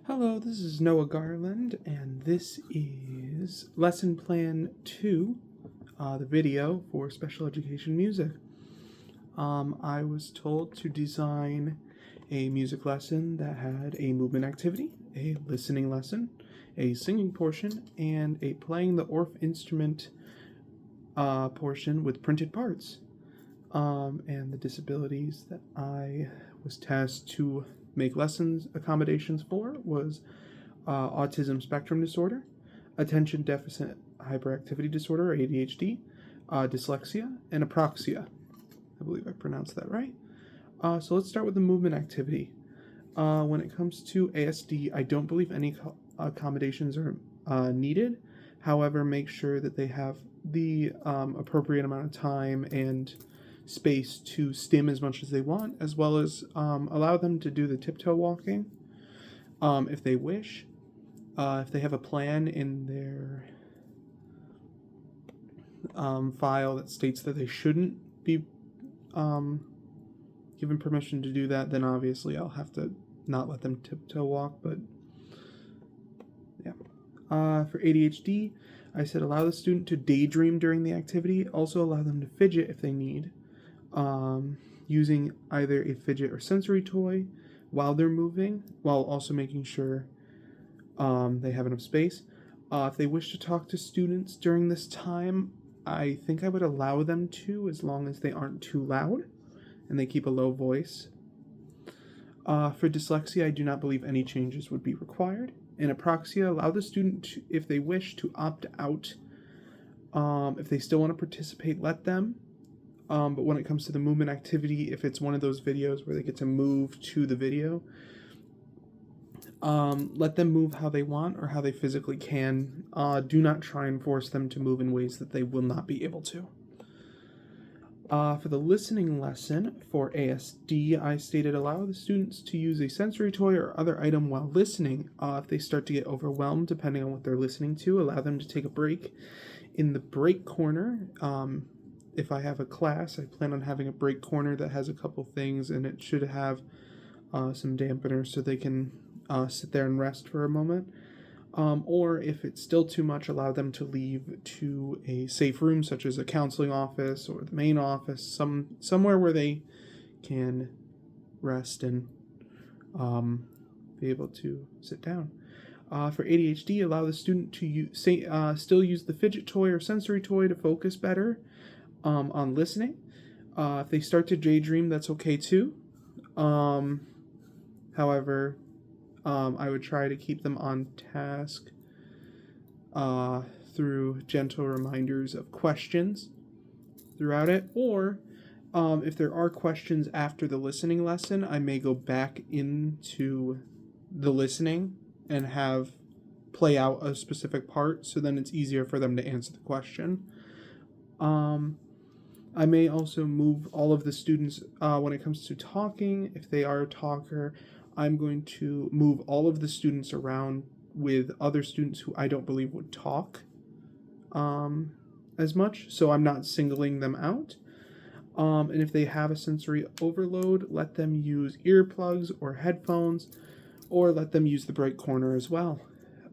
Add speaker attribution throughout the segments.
Speaker 1: Hello, this is Noah Garland, and this is Lesson Plan 2, the video for special education music. I was told to design a music lesson that had a movement activity, a listening lesson, a singing portion, and a playing the Orff instrument portion with printed parts. And the disabilities that I was tasked to make lessons accommodations for was autism spectrum disorder, attention deficit hyperactivity disorder, or ADHD, dyslexia, and Apraxia. I believe I pronounced that right. So let's start with the movement activity. When it comes to ASD, I don't believe any accommodations are needed. However, make sure that they have the appropriate amount of time and space to stim as much as they want, as well as allow them to do the tiptoe walking if they wish. If they have a plan in their file that states that they shouldn't be given permission to do that, then obviously I'll have to not let them tiptoe walk, but yeah. For ADHD, I said allow the student to daydream during the activity, also allow them to fidget if they need. Using either a fidget or sensory toy while they're moving, while also making sure they have enough space. If they wish to talk to students during this time, I think I would allow them to, as long as they aren't too loud and they keep a low voice. For dyslexia, I do not believe any changes would be required. In Apraxia, allow the student, to, if they wish, to opt out. If they still want to participate, let them. But when it comes to the movement activity, if it's one of those videos where they get to move to the video, let them move how they want or how they physically can. Do not try and force them to move in ways that they will not be able to. For the listening lesson for ASD, I stated allow the students to use a sensory toy or other item while listening. If they start to get overwhelmed, depending on what they're listening to, allow them to take a break. In the break corner, if I have a class, I plan on having a break corner that has a couple things, and it should have some dampeners so they can sit there and rest for a moment. Or if it's still too much, allow them to leave to a safe room, such as a counseling office or the main office, somewhere where they can rest and be able to sit down. For ADHD, allow the student to still use the fidget toy or sensory toy to focus better on listening. If they start to daydream, that's okay too. However, I would try to keep them on task through gentle reminders of questions throughout it. Or if there are questions after the listening lesson, I may go back into the listening and have play out a specific part, so then it's easier for them to answer the question. I may also move all of the students when it comes to talking. If they are a talker, I'm going to move all of the students around with other students who I don't believe would talk as much, so I'm not singling them out. And if they have a sensory overload, let them use earplugs or headphones, or let them use the break corner as well.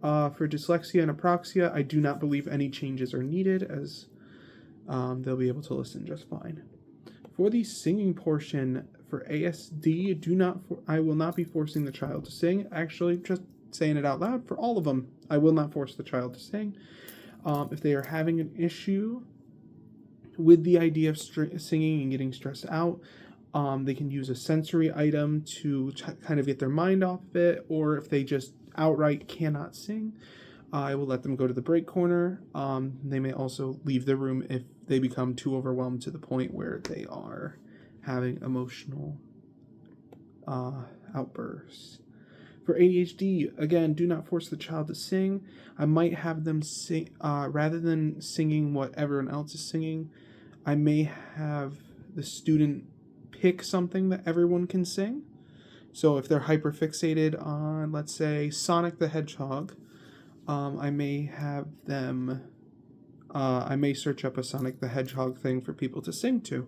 Speaker 1: For dyslexia and Apraxia, I do not believe any changes are needed, as they'll be able to listen just fine. For the singing portion for ASD, I will not be forcing the child to sing. Actually, just saying it out loud for all of them, I will not force the child to sing. If they are having an issue with the idea of singing and getting stressed out, they can use a sensory item to kind of get their mind off of it, or if they just outright cannot sing, I will let them go to the break corner. They may also leave the room if they become too overwhelmed to the point where they are having emotional outbursts. For ADHD, again, do not force the child to sing. I might have them sing, rather than singing what everyone else is singing, I may have the student pick something that everyone can sing. So if they're hyperfixated on, let's say, Sonic the Hedgehog, I may have them, I may search up a Sonic the Hedgehog thing for people to sing to.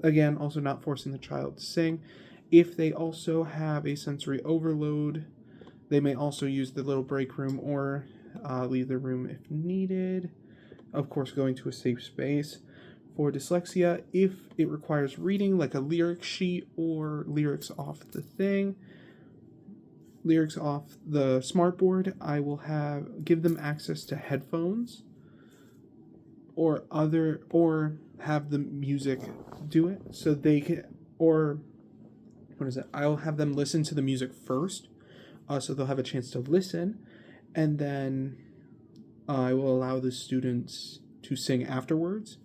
Speaker 1: Again, also not forcing the child to sing. If they also have a sensory overload, they may also use the little break room or leave the room if needed. Of course, going to a safe space. For dyslexia, if it requires reading, like a lyric sheet or lyrics off the smartboard, I will give them access to headphones or have the music do it, so they can, or I'll have them listen to the music first, so they'll have a chance to listen, and then I will allow the students to sing afterwards,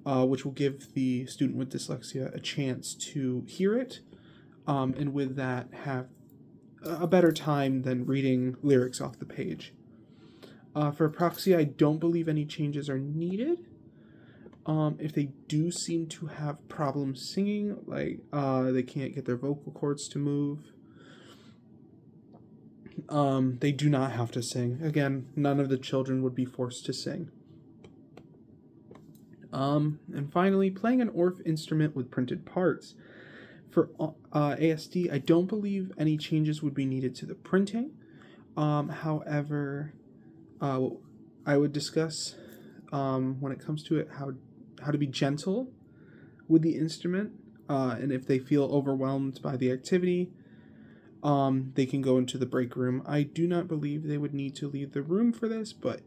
Speaker 1: which will give the student with dyslexia a chance to hear it, and with that have a better time than reading lyrics off the page. For Apraxia, I don't believe any changes are needed. If they do seem to have problems singing, like they can't get their vocal cords to move, they do not have to sing. Again, none of the children would be forced to sing. And finally, playing an ORF instrument with printed parts. For ASD, I don't believe any changes would be needed to the printing. However, I would discuss when it comes to it how to be gentle with the instrument, and if they feel overwhelmed by the activity, they can go into the break room. I do not believe they would need to leave the room for this, but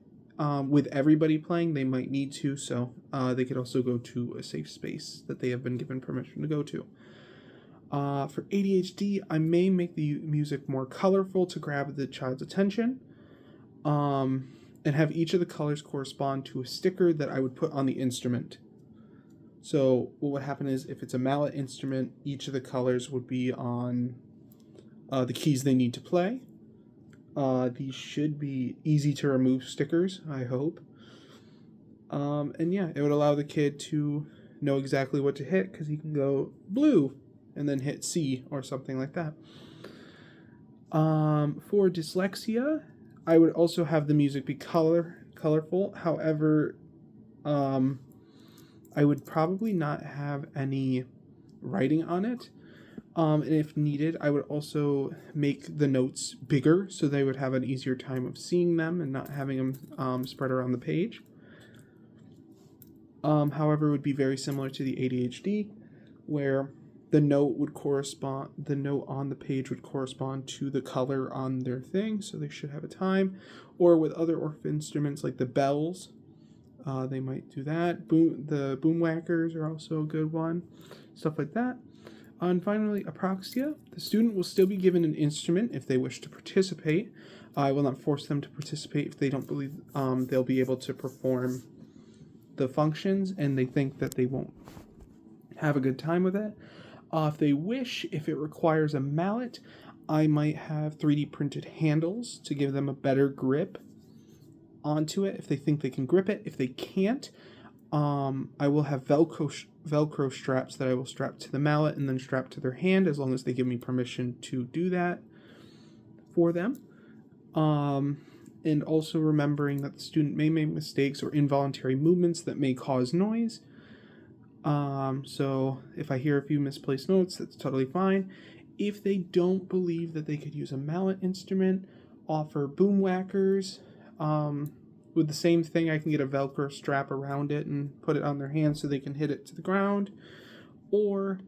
Speaker 1: with everybody playing, they might need to, so they could also go to a safe space that they have been given permission to go to. For ADHD, I may make the music more colorful to grab the child's attention, and have each of the colors correspond to a sticker that I would put on the instrument. So what would happen is, if it's a mallet instrument, each of the colors would be on the keys they need to play. These should be easy to remove stickers, I hope. And yeah, it would allow the kid to know exactly what to hit, because he can go blue and then hit C or something like that. For dyslexia, I would also have the music be colorful. However, I would probably not have any writing on it. And if needed, I would also make the notes bigger so they would have an easier time of seeing them and not having them spread around the page. However, it would be very similar to the ADHD, where the note on the page would correspond to the color on their thing, so they should have a time. Or with other ORF instruments like the bells, they might do that. The boom whackers are also a good one, stuff like that. And finally, Apraxia. The student will still be given an instrument if they wish to participate. I will not force them to participate if they don't believe they'll be able to perform the functions and they think that they won't have a good time with it. If they wish, if it requires a mallet, I might have 3D printed handles to give them a better grip onto it if they think they can grip it. If they can't, I will have Velcro straps that I will strap to the mallet and then strap to their hand, as long as they give me permission to do that for them. And also remembering that the student may make mistakes or involuntary movements that may cause noise. So if I hear a few misplaced notes, that's totally fine. If they don't believe that they could use a mallet instrument, offer boom whackers. With the same thing, I can get a Velcro strap around it and put it on their hand so they can hit it to the ground. Or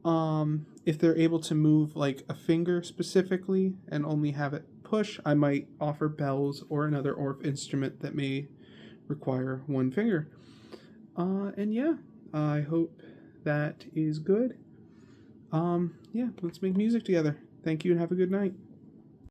Speaker 1: if they're able to move like a finger specifically and only have it push, I might offer bells or another ORF instrument that may require one finger. And yeah, I hope that is good. Yeah, let's make music together. Thank you and have a good night.